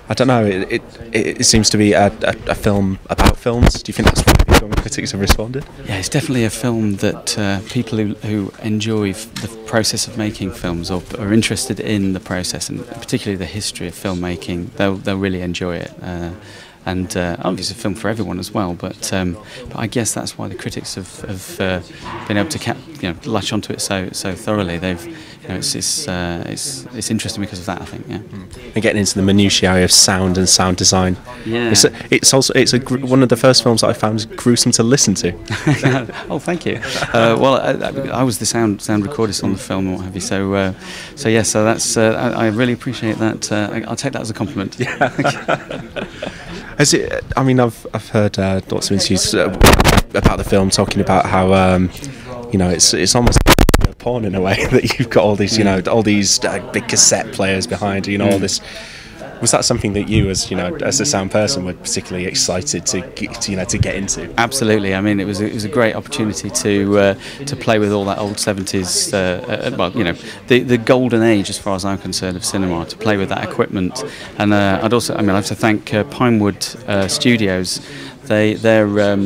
I don't know. It seems to be a film about films. Do you think that's why the film critics have responded? Yeah, it's definitely a film that people who enjoy the process of making films or are interested in the process, and particularly the history of filmmaking, they'll really enjoy it. And obviously it's a film for everyone as well, but I guess that's why the critics have been able to latch onto it so thoroughly. It's interesting because of that, I think. Yeah. And getting into the minutiae of sound and sound design. Yeah. It's one of the first films that I found gruesome to listen to. Oh, thank you. Well, I was the sound recordist on the film and what have you. So that's I really appreciate that. I'll take that as a compliment. Yeah. I've heard lots of interviews about the film talking about how it's almost porn in a way that you've got all these all these big cassette players behind all this. Was that something that you, as as a sound person, were particularly excited to get into? Absolutely. I mean, it was a great opportunity to play with all that old 70s. The golden age, as far as I'm concerned, of cinema. To play with that equipment, and I have to thank Pinewood Studios. Their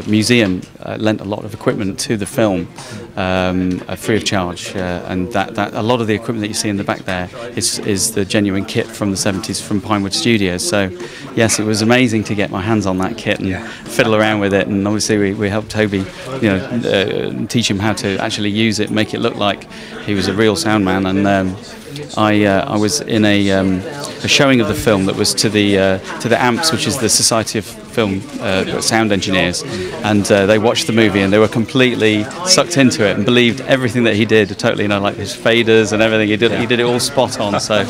museum lent a lot of equipment to the film free of charge, and that a lot of the equipment that you see in the back there is the genuine kit from the 70s from Pinewood Studios. So yes, it was amazing to get my hands on that kit and fiddle around with it, and obviously we helped Toby teach him how to actually use it, make it look like he was a real sound man. And I was in a showing of the film that was to the AMPS, which is the Society of Film Sound Engineers, and they watched the movie and they were completely sucked into it and believed everything that he did. Totally, like his faders and everything. He did it all spot on. So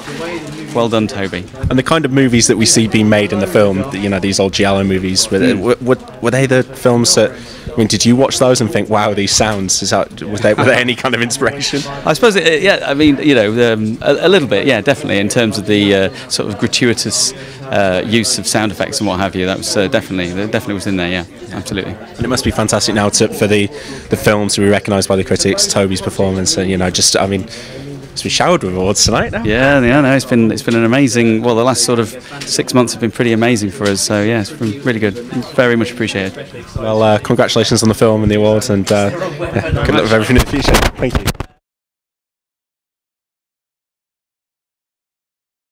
well done, Toby. And the kind of movies that we see being made in the film, these old giallo movies, were they the films that? I mean, did you watch those and think, "Wow, these sounds"? Was there any kind of inspiration? I suppose, I mean, a little bit, yeah, definitely. In terms of the sort of gratuitous use of sound effects and what have you, that was definitely was in there. Yeah, absolutely. And it must be fantastic now for the film to be recognised by the critics. Toby's performance, and it's been showered with awards tonight now. Yeah, no, it's been an amazing. Well, the last sort of 6 months have been pretty amazing for us. So yeah, it's been really good. Very much appreciated. Well, congratulations on the film and the awards, and good luck with everything in the future. Thank you.